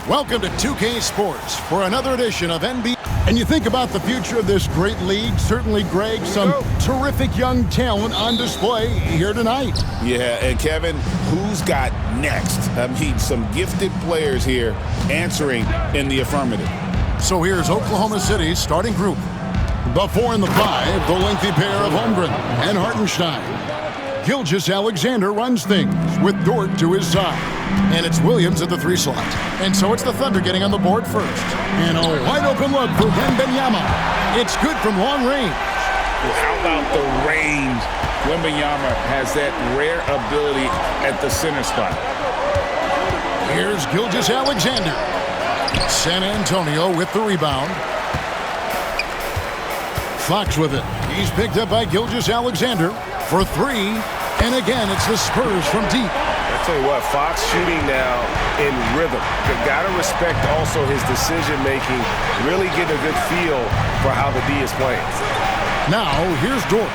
Welcome to 2K Sports for another edition of NBA. And you think about the future of this great league, certainly, Greg, some terrific young talent on display here tonight. Yeah, and Kevin, who's got next? I mean, some gifted players here answering in the affirmative. So here's Oklahoma City's starting group. The 4 and the 5, the lengthy pair of Holmgren and Hartenstein. Gilgeous-Alexander runs things with Dort to his side. And it's Williams at the 3 slot. And so it's the Thunder getting on the board first. And a wide open look for Wembanyama. It's good from long range. Well, how about the range? Wembanyama has that rare ability at the center spot. Here's Gilgeous-Alexander. San Antonio with the rebound. Fox with it. He's picked up by Gilgeous-Alexander for 3. And again, it's the Spurs from deep. I tell you what, Fox shooting now in rhythm. You got to respect also his decision-making, really getting a good feel for how the D is playing. Now, here's Dort.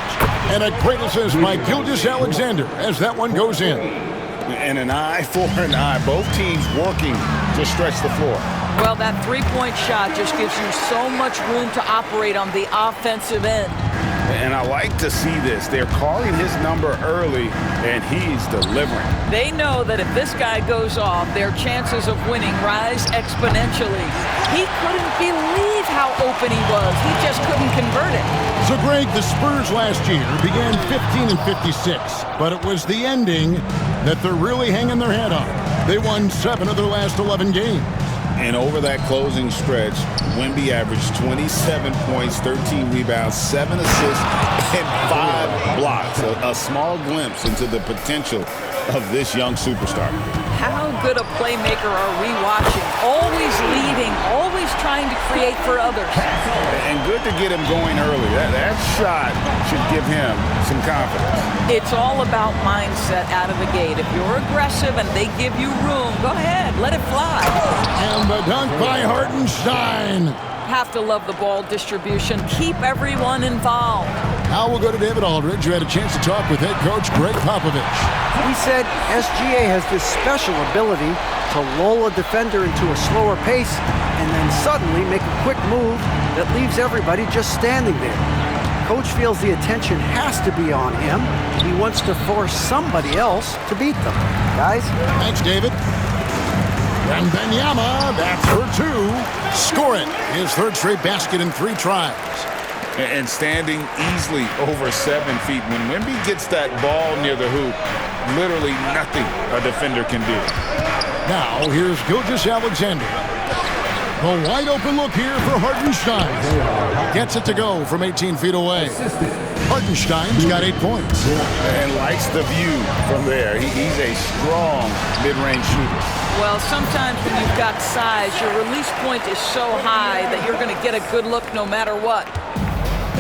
And a great assist by Gilgeous-Alexander as that one goes in. And an eye for an eye. Both teams working to stretch the floor. Well, that three-point shot just gives you so much room to operate on the offensive end. And I like to see this. They're calling his number early, and he's delivering. They know that if this guy goes off, their chances of winning rise exponentially. He couldn't believe how open he was. He just couldn't convert it. So, Greg, the Spurs last year began 15 and 56, but it was the ending that they're really hanging their head on. They won 7 of their last 11 games. And over that closing stretch, Wemby averaged 27 points, 13 rebounds, 7 assists, and 5 blocks. A small glimpse into the potential of this young superstar. How good a playmaker are we watching? Always leading, always trying to create for others. And good to get him going early. That shot should give him some confidence. It's all about mindset out of the gate. If you're aggressive and they give you room, go ahead, let it fly. And the dunk by Hartenstein. Have to love the ball distribution. Keep everyone involved. Now we'll go to David Aldridge, who had a chance to talk with head coach Greg Popovich. He said SGA has this special ability to lull a defender into a slower pace and then suddenly make a quick move that leaves everybody just standing there. Coach feels the attention has to be on him. He wants to force somebody else to beat them. Guys? Thanks, David. Wembanyama, that's for 2. Score it. His 3rd straight basket in 3 tries. And standing easily over 7 feet. When Wemby gets that ball near the hoop, literally nothing a defender can do. Now, here's Gilgeous-Alexander. The wide open look here for Hartenstein. Gets it to go from 18 feet away. Hartenstein's got 8 points. And likes the view from there. He's a strong mid-range shooter. Well, sometimes when you've got size, your release point is so high that you're going to get a good look no matter what.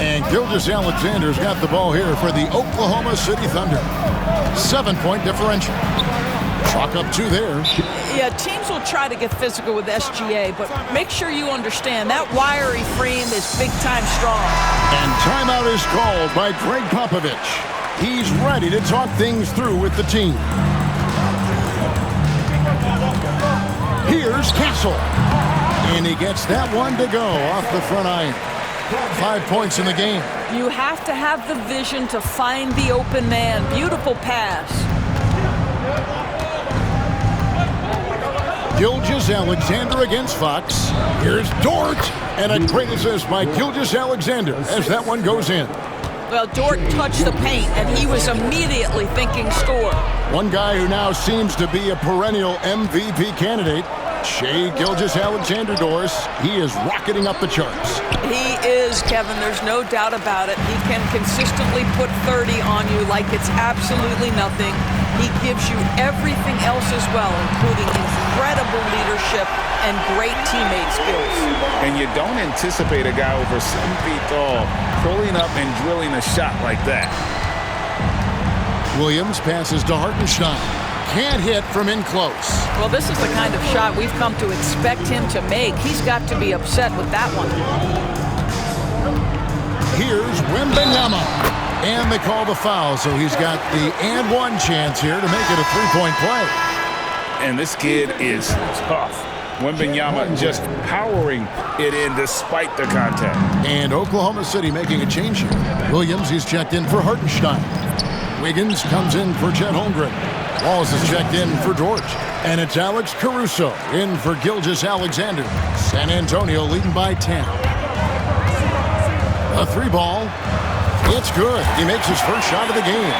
And Gilgeous-Alexander's got the ball here for the Oklahoma City Thunder. 7-point differential. Chalk up 2 there. Yeah, teams will try to get physical with SGA, but make sure you understand that wiry frame is big-time strong. And timeout is called by Greg Popovich. He's ready to talk things through with the team. Here's Castle. And he gets that one to go off the front iron. 5 points in the game. You have to have the vision to find the open man. Beautiful pass. Gilgeous-Alexander against Fox. Here's Dort. And a great assist by Gilgeous-Alexander as that one goes in. Well, Dort touched the paint, and he was immediately thinking score. One guy who now seems to be a perennial MVP candidate, Shai Gilgeous-Alexander, Doris. He is rocketing up the charts. He is, Kevin. There's no doubt about it. He can consistently put 30 on you like it's absolutely nothing. He gives you everything else as well, including incredible leadership and great teammate skills. And you don't anticipate a guy over 7 feet tall pulling up and drilling a shot like that. Williams passes to Hartenstein. Can't hit from in close. Well, this is the kind of shot we've come to expect him to make. He's got to be upset with that one. Here's Wembanyama. And they call the foul, so he's got the and one chance here to make it a 3-point play. And this kid is tough. Wembanyama just powering it in despite the contact. And Oklahoma City making a change here. Williams, he's checked in for Hartenstein. Wiggins comes in for Chet Holmgren. Wallace is checked in for George. And it's Alex Caruso in for Gilgeous-Alexander. San Antonio leading by 10. A 3-ball. It's good. He makes his first shot of the game.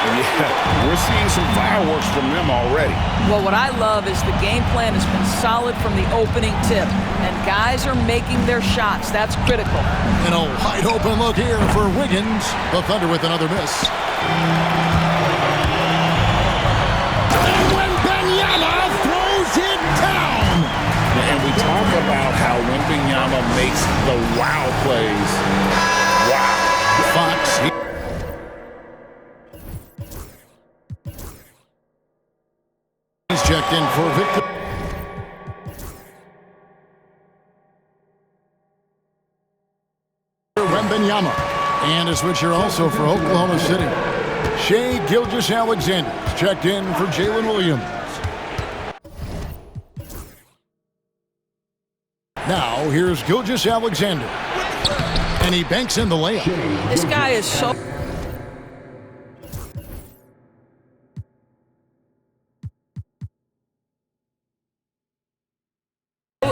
Yeah, we're seeing some fireworks from them already. Well, what I love is the game plan has been solid from the opening tip. And guys are making their shots. That's critical. And a wide open look here for Wiggins. The Thunder with another miss. And Wembanyama throws it down. And we talk about how Wembanyama makes the wow plays. Wow. Fox. He's checked in for Victor. Wembanyama. And a switch here also for Oklahoma City. Shai Gilgeous-Alexander checked in for Jalen Williams. Now here's Gilgeous-Alexander. And he banks in the layup. This guy is so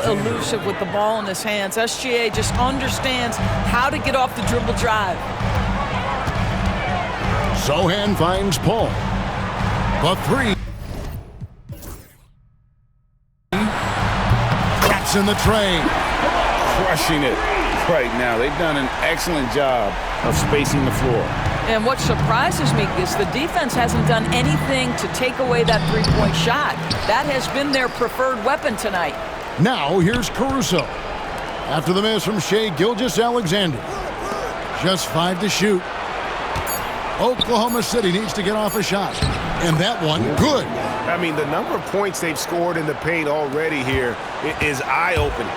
elusive with the ball in his hands. SGA just understands how to get off the dribble drive. Sohan finds Paul. The 3. Drops in the tray. Crushing it right now. They've done an excellent job of spacing the floor. And what surprises me is the defense hasn't done anything to take away that three-point shot. That has been their preferred weapon tonight. Now here's Caruso. After the miss from Shai Gilgeous-Alexander. Just 5 to shoot. Oklahoma City needs to get off a shot. And that one, good. I mean, the number of points they've scored in the paint already here is eye-opening.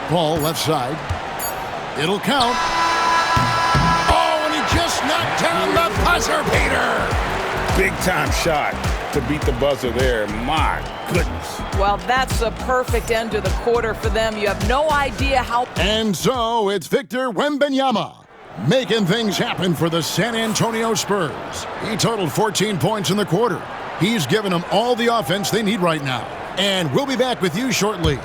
Paul left side. It'll count. Oh, and he just knocked down the buzzer beater. Big-time shot to beat the buzzer there. My goodness. Well, that's a perfect end to the quarter for them. You have no idea how. And so it's Victor Wembanyama making things happen for the San Antonio Spurs. He totaled 14 points in the quarter. He's given them all the offense they need right now. And we'll be back with you shortly.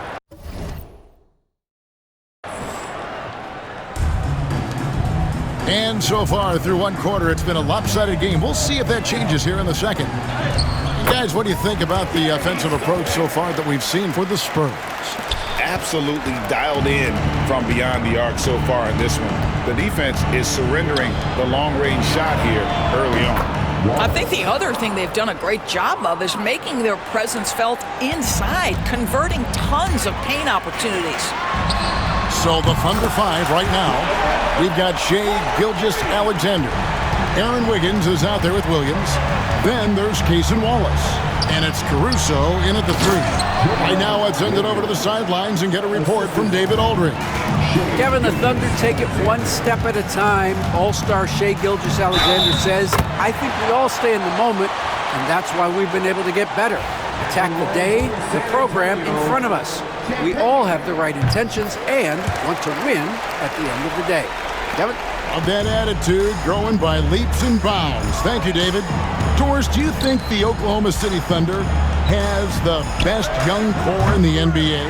And so far through one quarter, it's been a lopsided game. We'll see if that changes here in the second. Guys, what do you think about the offensive approach so far that we've seen for the Spurs? Absolutely dialed in from beyond the arc so far in this one. The defense is surrendering the long-range shot here early on. I think the other thing they've done a great job of is making their presence felt inside, converting tons of paint opportunities. So the Thunder 5 right now. We've got Shai Gilgeous-Alexander. Aaron Wiggins is out there with Williams. Then there's Cason Wallace. And it's Caruso in at the 3. Right now, let's send it over to the sidelines and get a report from David Aldridge. Kevin, the Thunder take it one step at a time. All-star Shai Gilgeous-Alexander says, I think we all stay in the moment, and that's why we've been able to get better. Attack the day, the program in front of us. We all have the right intentions and want to win at the end of the day. Kevin? Of that attitude growing by leaps and bounds. Thank you, David. Doris, do you think the Oklahoma City Thunder has the best young core in the NBA?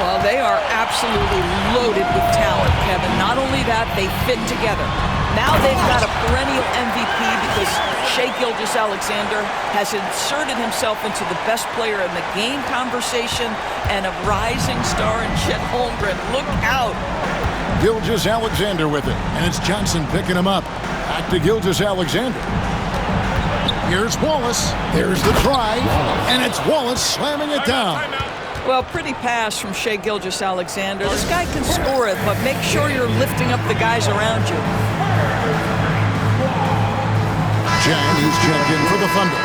Well, they are absolutely loaded with talent, Kevin. Not only that, they fit together. Now they've got a perennial MVP because Shai Gilgeous-Alexander has inserted himself into the best player in the game conversation and a rising star in Chet Holmgren. Look out. Gilgeous-Alexander with it, and it's Johnson picking him up. Back to Gilgeous-Alexander. Here's Wallace. There's the try, and it's Wallace slamming it down. Well, pretty pass from Shai Gilgeous-Alexander. This guy can score it, but make sure you're lifting up the guys around you. Jan, he's checked in for the Thunder.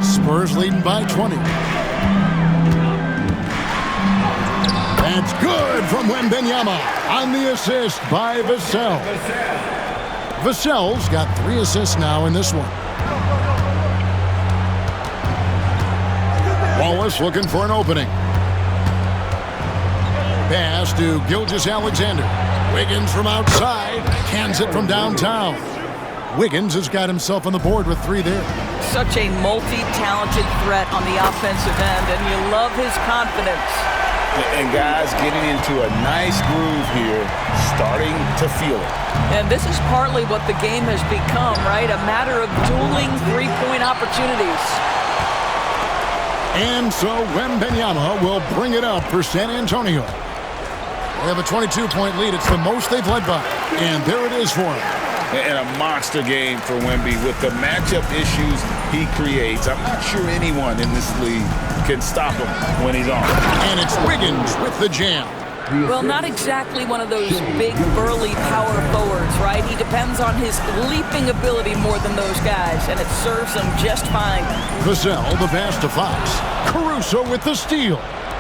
Spurs leading by 20. That's good. from Wembanyama on the assist by Vassell. Vassell's got 3 assists now in this one. Wallace looking for an opening. Pass to Gilgeous-Alexander. Wiggins from outside. Cans it from downtown. Wiggins has got himself on the board with 3 there. Such a multi-talented threat on the offensive end, and you love his confidence. And guys getting into a nice groove here, starting to feel it. And this is partly what the game has become, right? A matter of dueling three-point opportunities. And so Wembanyama will bring it up for San Antonio. They have a 22-point lead. It's the most they've led by. And there it is for him. And a monster game for Wemby with the matchup issues he creates. I'm not sure anyone in this league can stop him when he's on. And it's Wiggins with the jam. Well, not exactly one of those big, burly power forwards, right? He depends on his leaping ability more than those guys, and it serves him just fine. Vassell, the pass to Fox. Caruso with the steal.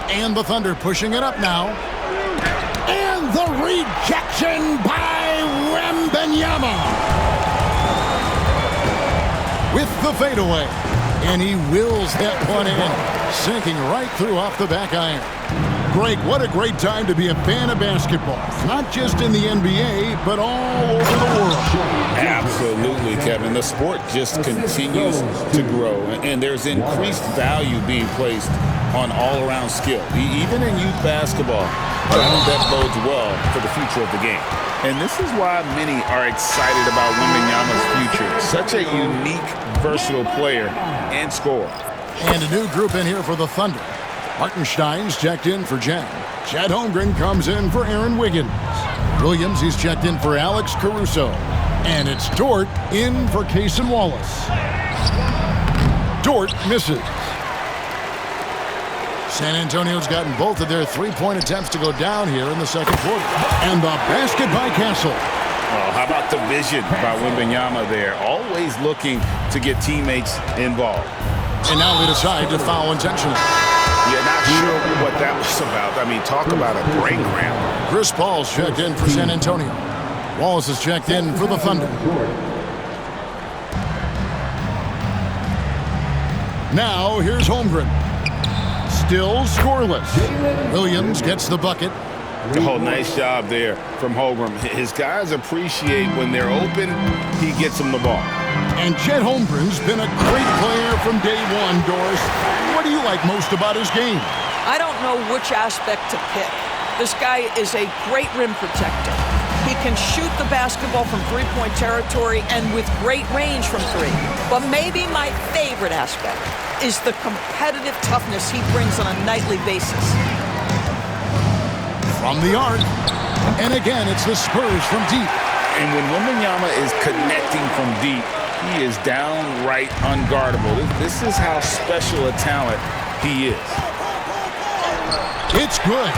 And the Thunder pushing it up now. And the rejection by Wembanyama. With the fadeaway. And he wills that one in, sinking right through off the back iron. Greg, what a great time to be a fan of basketball. Not just in the NBA, but all over the world. Absolutely, Kevin. The sport just continues to grow, and there's increased value being placed on all-around skill, even in youth basketball. That bodes well for the future of the game. And this is why many are excited about Wembanyama's future. Such a unique, versatile player and scorer. And a new group in here for the Thunder. Hartenstein's checked in for Jen. Chet Holmgren comes in for Aaron Wiggins. Williams, he's checked in for Alex Caruso. And it's Dort in for Cason Wallace. Dort misses. San Antonio's gotten both of their three-point attempts to go down here in the second quarter. And the basket by Castle. Oh, how about the vision by Wembanyama there? Always looking to get teammates involved. And now they decide to foul intentionally. Yeah, not sure what that was about. I mean, talk about a brain cramp. Chris Paul's checked in for San Antonio. Wallace is checked in for the Thunder. Now here's Holmgren. Still scoreless. Williams gets the bucket. Oh, nice job there from Holmgren. His guys appreciate when they're open, he gets them the ball. And Chet Holmgren's been a great player from day one, Doris. What do you like most about his game? I don't know which aspect to pick. This guy is a great rim protector. He can shoot the basketball from three-point territory and with great range from three. But maybe my favorite aspect is the competitive toughness he brings on a nightly basis. From the arc. And again, it's the Spurs from deep. And when Wembanyama is connecting from deep, he is downright unguardable. This is how special a talent he is. It's good.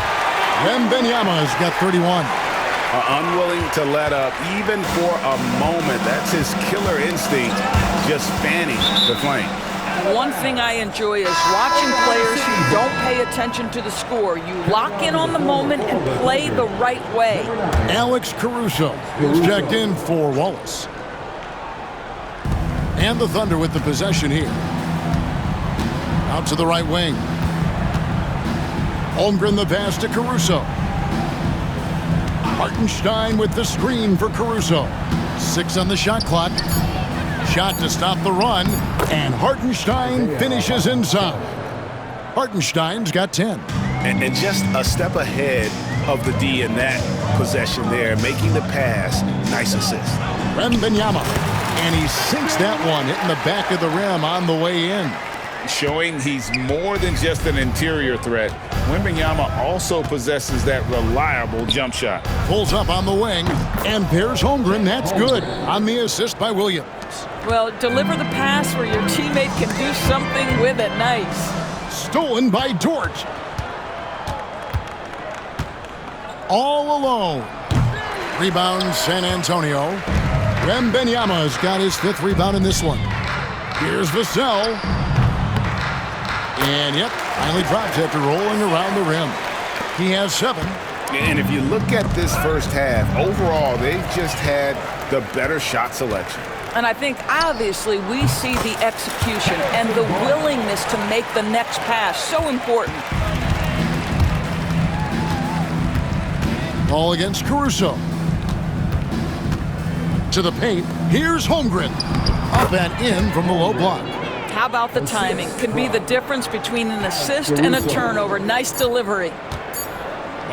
Wembanyama has got 31. Unwilling to let up even for a moment. That's his killer instinct, just fanning the flame. One thing I enjoy is watching players who don't pay attention to the score. You lock in on the moment and play the right way. Alex Caruso is checked in for Wallace. And the Thunder with the possession here. Out to the right wing. Holmgren the pass to Caruso. Hartenstein with the screen for Caruso. 6 on the shot clock. Shot to stop the run. And Hartenstein finishes inside. Hartenstein's got 10. And just a step ahead of the D in that possession there, making the pass. Nice assist. Wembanyama. And he sinks that one, hitting the back of the rim on the way in. Showing he's more than just an interior threat. Wembanyama also possesses that reliable jump shot. Pulls up on the wing, and there's Holmgren. That's good on the assist by Williams. Well, deliver the pass where your teammate can do something with it. Nice. Stolen by Dort. All alone. Rebound San Antonio. Wembanyama's got his 5th rebound in this one. Here's Vassell. And yep, finally dropped after rolling around the rim. He has 7. And if you look at this first half, overall, they've just had the better shot selection. And I think, obviously, we see the execution and the willingness to make the next pass so important. Ball against Caruso. To the paint. Here's Holmgren. Up and in from the low block. How about the timing? Could be the difference between an assist and a turnover. Nice delivery.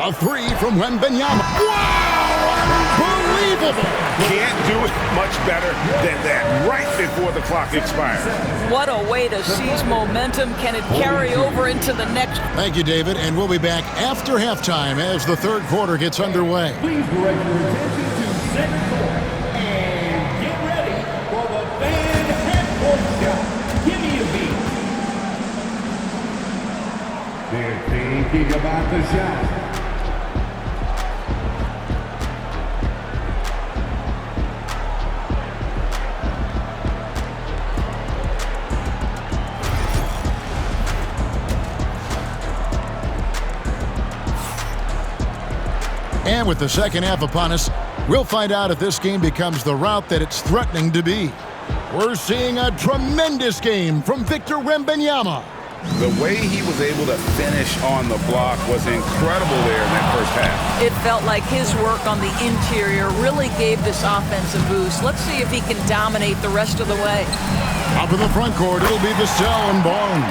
A three from Wembanyama. Wow! Unbelievable! Can't do it much better than that right before the clock expires. What a way to seize momentum. Can it carry over into the next? Thank you, David, and we'll be back after halftime as the third quarter gets underway. Please direct your attention to second court and get ready for the fan half-court shot. Give me a beat. They're thinking about the shot. And with the second half upon us, we'll find out if this game becomes the route that it's threatening to be. We're seeing a tremendous game from Victor Wembanyama. The way he was able to finish on the block was incredible there in that first half. It felt like his work on the interior really gave this offense a boost. Let's see if he can dominate the rest of the way. Up in the front court, it'll be Vassell and Barnes.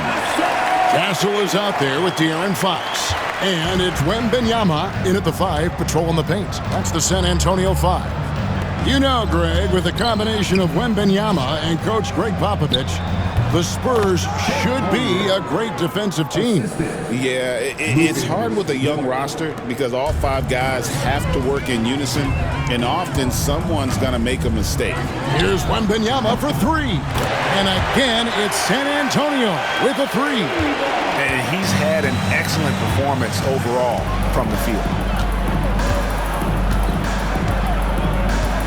Castle is out there with De'Aaron Fox. And it's Wembanyama in at the 5, patrolling the paint. That's the San Antonio 5. You know, Greg, with the combination of Wembanyama and Coach Greg Popovich, the Spurs should be a great defensive team. Yeah, it's hard with a young roster because all 5 guys have to work in unison, and often someone's going to make a mistake. Here's Wembanyama for 3. And again, it's San Antonio with a 3. And he's had an excellent performance overall from the field.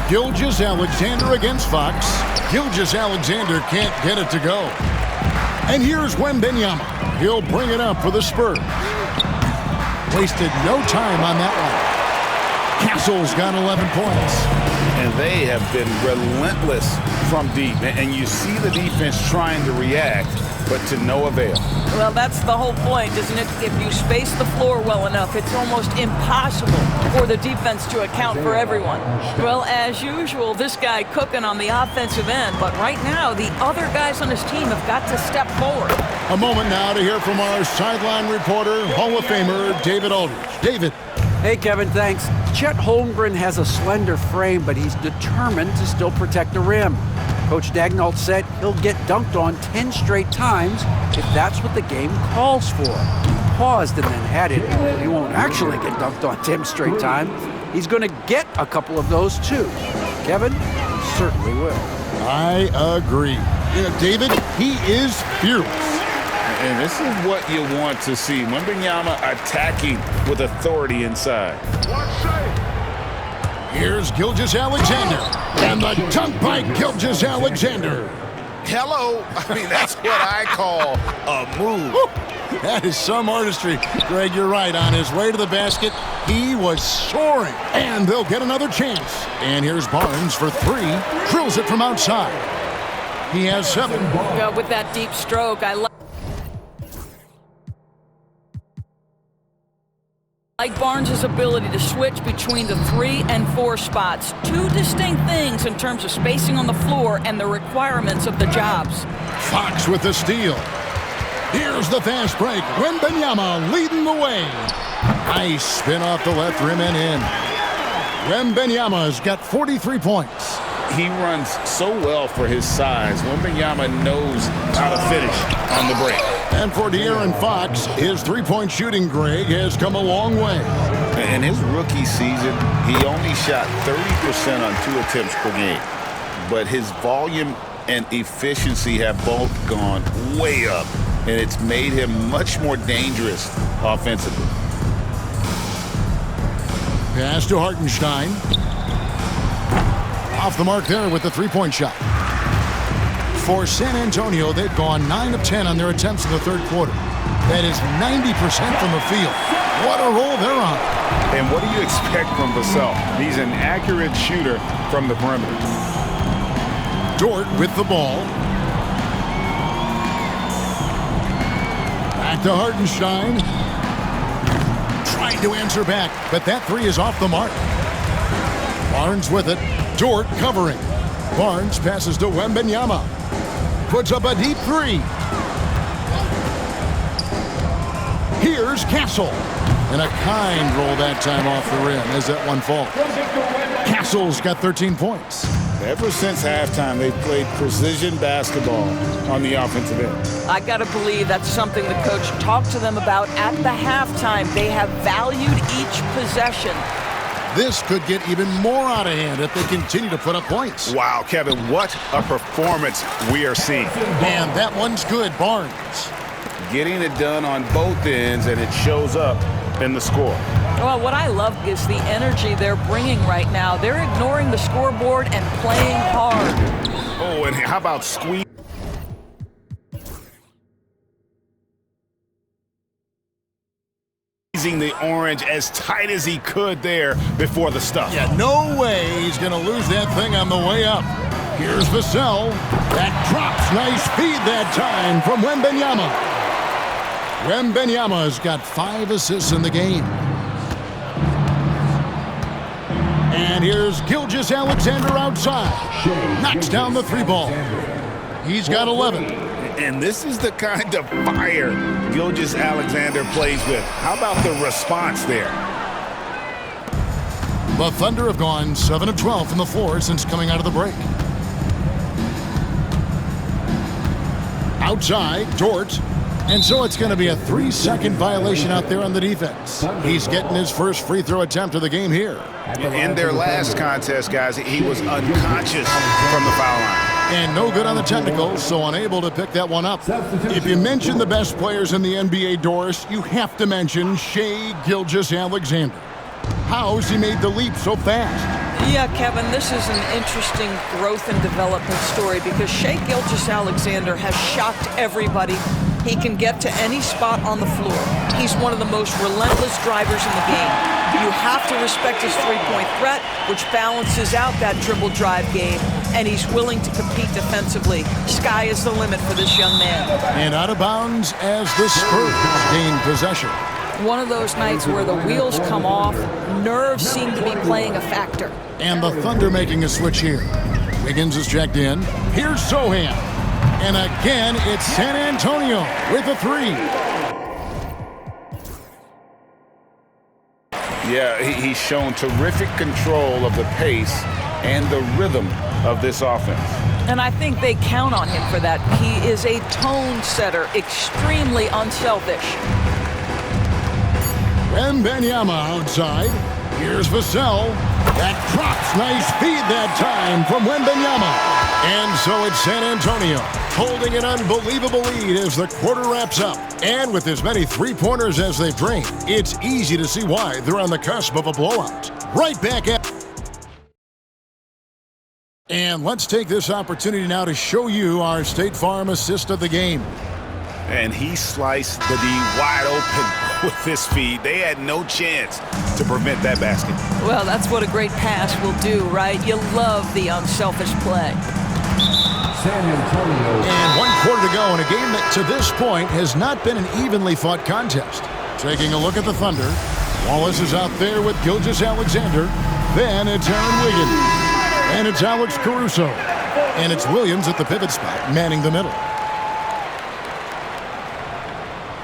Gilgeous-Alexander against Fox. Gilgeous-Alexander can't get it to go. And here's Wembanyama. He'll bring it up for the Spurs. Wasted no time on that one. Castle's got 11 points. And they have been relentless from deep. And you see the defense trying to react, but to no avail. Well, that's the whole point, isn't it? If you space the floor well enough, it's almost impossible for the defense to account for everyone. Well, as usual, this guy cooking on the offensive end, but right now, the other guys on his team have got to step forward. A moment now to hear from our sideline reporter, Hall of Famer David Aldridge. David. Hey, Kevin, thanks. Chet Holmgren has a slender frame, but he's determined to still protect the rim. Coach Daigneault said he'll get dunked on 10 straight times if that's what the game calls for. He paused and then added, he won't actually get dunked on 10 straight times. He's going to get a couple of those too. Kevin, he certainly will. I agree. You know, David, he is fearless. And this is what you want to see. Wembanyama attacking with authority inside. Here's Gilgeous-Alexander. And the dunk by Gilgeous-Alexander. Hello. I mean, that's what I call a move. That is some artistry. Greg, you're right. On his way to the basket, he was soaring. And they'll get another chance. And here's Barnes for 3. Drills it from outside. He has 7. With that deep stroke, I like Barnes' ability to switch between the 3 and 4 spots. 2 distinct things in terms of spacing on the floor and the requirements of the jobs. Fox with the steal. Here's the fast break. Wembanyama leading the way. Nice spin off the left rim and in. Wembanyama's got 43 points. He runs so well for his size. Wembanyama knows how to finish on the break. And for De'Aaron Fox, his three-point shooting, Greg, has come a long way. In his rookie season, he only shot 30% on 2 attempts per game. But his volume and efficiency have both gone way up, and it's made him much more dangerous offensively. Pass to Hartenstein. Off the mark there with the three-point shot. For San Antonio, they've gone 9 of 10 on their attempts in the third quarter. That is 90% from the field. What a roll they're on. And what do you expect from Vassell? He's an accurate shooter from the perimeter. Dort with the ball. Back to Hartenstein. Trying to answer back, but that three is off the mark. Barnes with it. Dort covering. Barnes passes to Wembanyama. Puts up a deep three. Here's Castle. And a kind roll that time off the rim as that one falls. Castle's got 13 points. Ever since halftime, they've played precision basketball on the offensive end. I got to believe that's something the coach talked to them about at the halftime. They have valued each possession. This could get even more out of hand if they continue to put up points. Wow, Kevin, what a performance we are seeing. And that one's good, Barnes. Getting it done on both ends, and it shows up in the score. Well, what I love is the energy they're bringing right now. They're ignoring the scoreboard and playing hard. Oh, and how about squeezing the orange as tight as he could there before the stuff. Yeah, no way he's going to lose that thing on the way up. Here's Vassell. That drops. Nice feed that time from Wembanyama. Wembanyama's got 5 assists in the game. And here's Gilgeous-Alexander outside. Knocks down the 3 ball. He's got 11. And this is the kind of fire Gilgeous-Alexander plays with. How about the response there? The Thunder have gone 7 of 12 from the floor since coming out of the break. Outside, Dort. And so it's going to be a 3-second violation out there on the defense. He's getting his first free throw attempt of the game here. In their last contest, guys, he was unconscious from the foul line. And no good on the technical, so unable to pick that one up. If you mention the best players in the NBA, Doris, you have to mention Shai Gilgeous-Alexander. How's he made the leap so fast? Yeah, Kevin, this is an interesting growth and development story because Shai Gilgeous-Alexander has shocked everybody. He can get to any spot on the floor. He's one of the most relentless drivers in the game. You have to respect his three-point threat, which balances out that dribble drive game, and he's willing to compete defensively. Sky is the limit for this young man. And out of bounds as the Spurs gain possession. One of those nights where the wheels come off, nerves seem to be playing a factor. And the Thunder making a switch here. Wiggins is checked in. Here's Sohan. And again, it's San Antonio with a 3. Yeah, he's shown terrific control of the pace and the rhythm of this offense. And I think they count on him for that. He is a tone setter, extremely unselfish. Wembanyama outside. Here's Vassell. That drops. Nice feed that time from Wembanyama. And so it's San Antonio holding an unbelievable lead as the quarter wraps up. And with as many three-pointers as they've drained, it's easy to see why they're on the cusp of a blowout. Right back at... And let's take this opportunity now to show you our State Farm assist of the game. And he sliced the D wide open with his feed. They had no chance to prevent that basket. Well, that's what a great pass will do, right? You love the unselfish play. San Antonio. And 1 quarter to go in a game that to this point has not been an evenly fought contest. Taking a look at the Thunder. Wallace is out there with Gilgeous-Alexander. Then it's Aaron Wiggins. And it's Alex Caruso. And it's Williams at the pivot spot, manning the middle.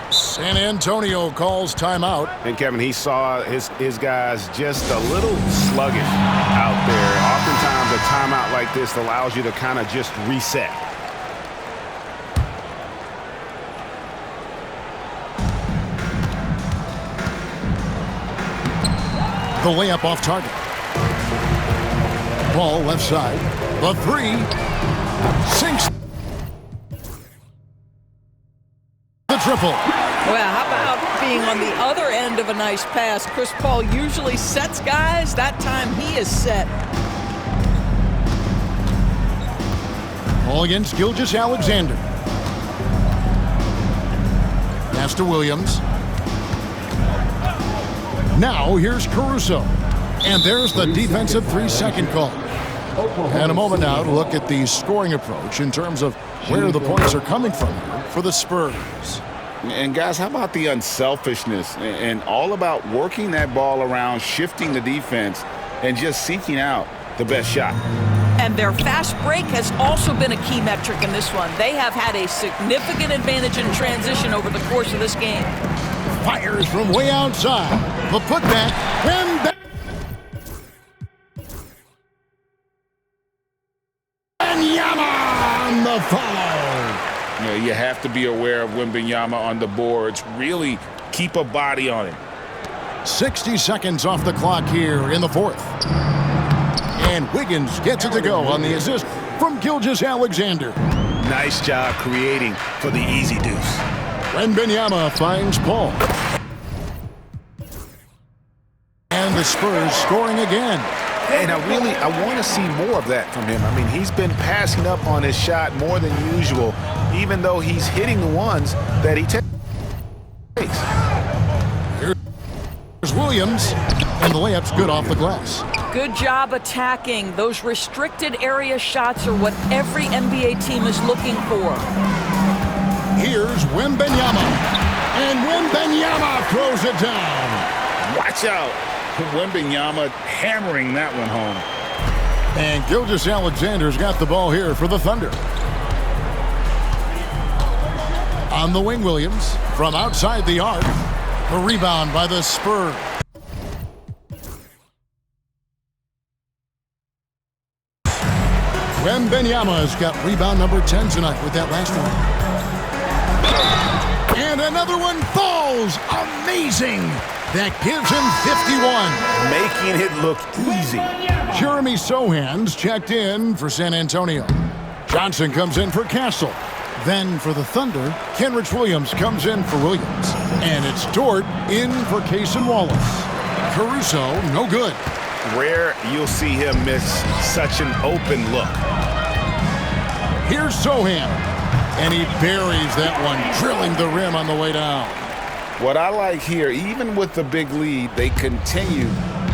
San Antonio calls timeout. And Kevin, he saw his guys just a little sluggish out there. Oftentimes a timeout like this allows you to kind of just reset. The layup off target. Ball left side. The 3. Sinks. The triple. Well, how about being on the other end of a nice pass? Chris Paul usually sets guys. That time he is set. Ball against Gilgeous-Alexander. Pass to Williams. Now here's Caruso. And there's the defensive 3-second call. And a moment now to look at the scoring approach in terms of where the points are coming from here for the Spurs. And guys, how about the unselfishness and all about working that ball around, shifting the defense, and just seeking out the best shot. And their fast break has also been a key metric in this one. They have had a significant advantage in transition over the course of this game. Fires from way outside. The putback. Wembanyama on the follow. You know, you have to be aware of Wembanyama on the boards. Really keep a body on him. 60 seconds off the clock here in the fourth. And Wiggins gets it to go on the assist from Gilgeous-Alexander. Nice job creating for the easy deuce. Wembanyama finds Paul. And the Spurs scoring again. And I want to see more of that from him. I mean, he's been passing up on his shot more than usual, even though he's hitting the ones that he takes. Here's Williams, and the layup's good off the glass. Good job attacking. Those restricted area shots are what every NBA team is looking for. Here's Wembanyama, and Wembanyama throws it down. Watch out. Wembanyama hammering that one home. And Gilgeous-Alexander's got the ball here for the Thunder. On the wing, Williams from outside the arc. The rebound by the Spurs. Wembanyama's got rebound number 10 tonight with that last one. And another one falls. Amazing. That gives him 51. Making it look easy. Jeremy Sohan's checked in for San Antonio. Johnson comes in for Castle. Then for the Thunder, Kenrich Williams comes in for Williams. And it's Dort in for Cason Wallace. Caruso, no good. Rare you'll see him miss such an open look. Here's Sohan. And he buries that one, drilling the rim on the way down. What I like here, even with the big lead, they continue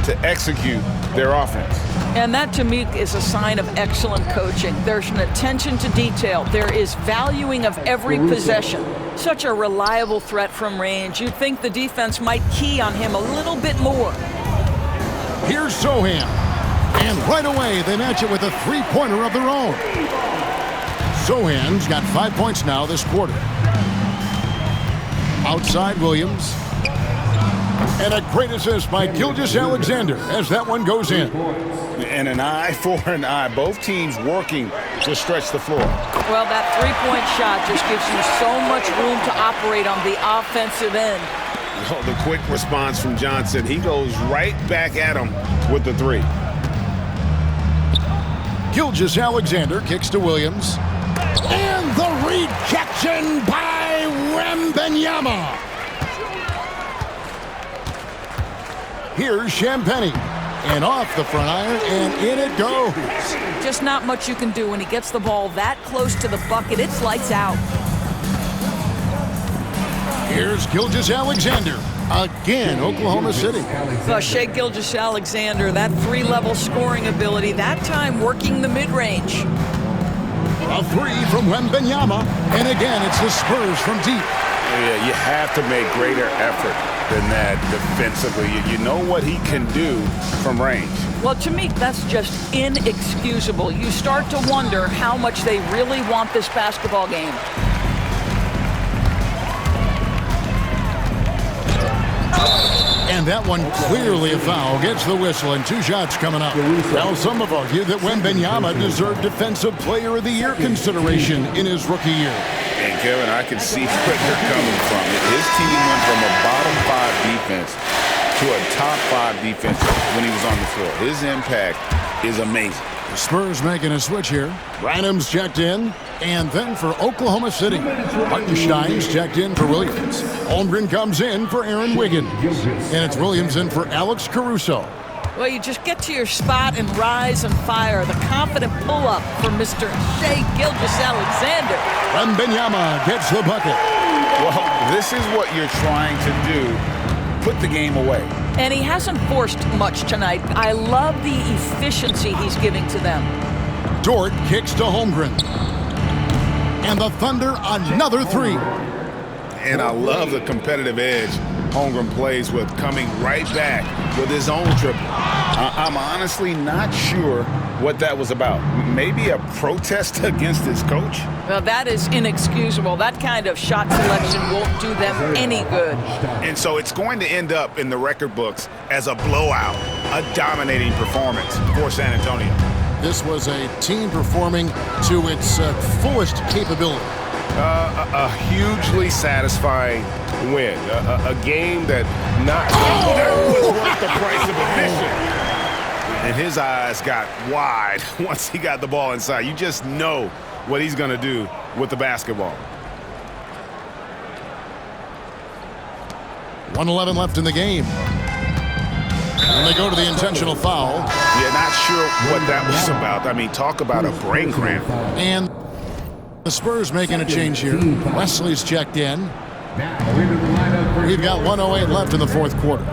to execute their offense. And that, to me, is a sign of excellent coaching. There's an attention to detail. There is valuing of every possession. Such a reliable threat from range. You'd think the defense might key on him a little bit more. Here's Sohan. And right away, they match it with a three-pointer of their own. Sohan's got 5 points now this quarter. Outside Williams. And a great assist by Gilgeous-Alexander as that one goes in. And an eye for an eye. Both teams working to stretch the floor. Well, that three-point shot just gives you so much room to operate on the offensive end. Oh, the quick response from Johnson. He goes right back at him with the three. Gilgeous-Alexander kicks to Williams. And the rejection by Wembanyama. Here's Champagnie. And off the front iron, and in it goes. Just not much you can do when he gets the ball that close to the bucket. It's lights out. Here's Gilgeous-Alexander. Again, Oklahoma City. Shea Gilgeous-Alexander, that three-level scoring ability, that time working the mid-range. A three from Wembanyama, and again, it's the Spurs from deep. Yeah, you have to make greater effort than that defensively. You know what he can do from range. Well, to me, that's just inexcusable. You start to wonder how much they really want this basketball game. And that one clearly a foul. Gets the whistle, and two shots coming up. Now, some have argued that Wembanyama deserved Defensive Player of the Year consideration in his rookie year. And, Kevin, I can see where they're coming from. His team went from a bottom five defense to a top five defense when he was on the floor. His impact is amazing. The Spurs making a switch here. Branham's checked in. And then for Oklahoma City, Hartenstein's checked in for Williams. Holmgren comes in for Aaron Wiggins. And it's Williams in for Alex Caruso. Well, you just get to your spot and rise and fire. The confident pull-up for Mr. Shea Gilgeous-Alexander. Wembanyama gets the bucket. Well, this is what you're trying to do put the game away. And he hasn't forced much tonight. I love the efficiency he's giving to them. Dort kicks to Holmgren. And the Thunder another three. And I love the competitive edge Holmgren plays with, coming right back with his own triple. I'm honestly not sure what that was about. Maybe a protest against his coach? Well, that is inexcusable. That kind of shot selection won't do them any good. And so it's going to end up in the record books as a blowout, a dominating performance for San Antonio. This was a team performing to its fullest capability. A hugely satisfying win. A game that not was worth the price of admission. And his eyes got wide once he got the ball inside. You just know what he's going to do with the basketball. 1:11 left in the game. And they go to the intentional foul. Yeah, not sure what that was about. I mean, talk about a brain cramp. And the Spurs making a change here. Wesley's checked in. We've got 1:08 left in the fourth quarter.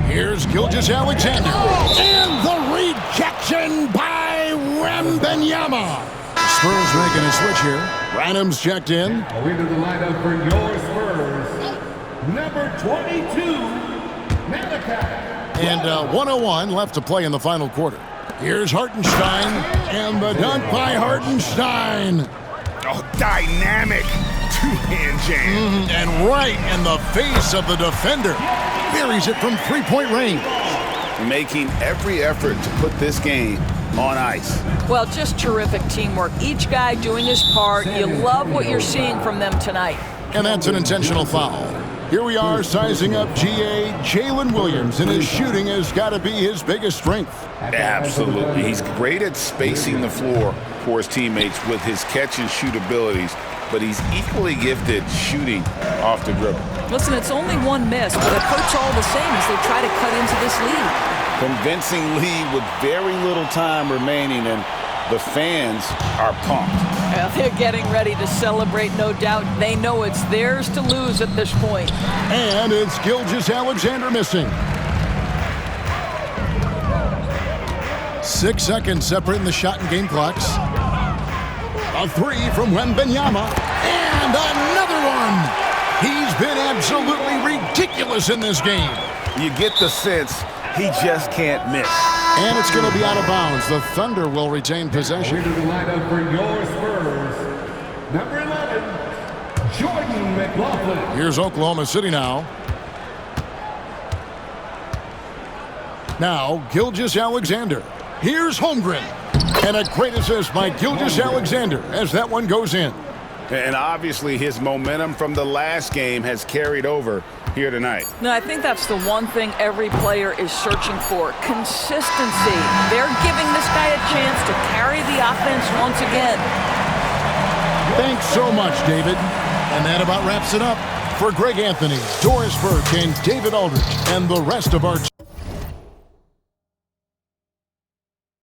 Here's Gilgeous-Alexander. And the rejection by Wembanyama. Spurs making a switch here. Branham's checked in. Into the lineup for your Spurs, number 22, Malachi. And 1:01 left to play in the final quarter. Here's Hartenstein. And the dunk by Hartenstein. Oh, dynamic two-hand jam. And right in the face of the defender. Buries it from three-point range. Making every effort to put this game on ice. Well, just terrific teamwork. Each guy doing his part. You love what you're seeing from them tonight. And that's an intentional foul. Here we are sizing up GA. Jalen Williams, and his shooting has got to be his biggest strength. Absolutely. He's great at spacing the floor for his teammates with his catch-and-shoot abilities, but he's equally gifted shooting off the dribble. Listen, it's only one miss, but it hurts all the same as they try to cut into this lead. Convincing lead with very little time remaining, and the fans are pumped. Well, they're getting ready to celebrate, no doubt. They know it's theirs to lose at this point. And it's Gilgeous-Alexander missing. 6 seconds separating the shot and game clocks. A three from Wembanyama. And another one. He's been absolutely ridiculous in this game. You get the sense he just can't miss. And it's going to be out of bounds. The Thunder will retain possession. Into the lineup for your Spurs, number 11, Jordan McLaughlin. Here's Oklahoma City now. Now, Gilgeous-Alexander. Here's Holmgren. And a great assist by Gilgeous-Alexander as that one goes in. And obviously his momentum from the last game has carried over here tonight. No, I think that's the one thing every player is searching for. Consistency. They're giving this guy a chance to carry the offense once again. Thanks so much, David. And that about wraps it up. For Greg Anthony, Doris Burke, and David Aldridge, and the rest of our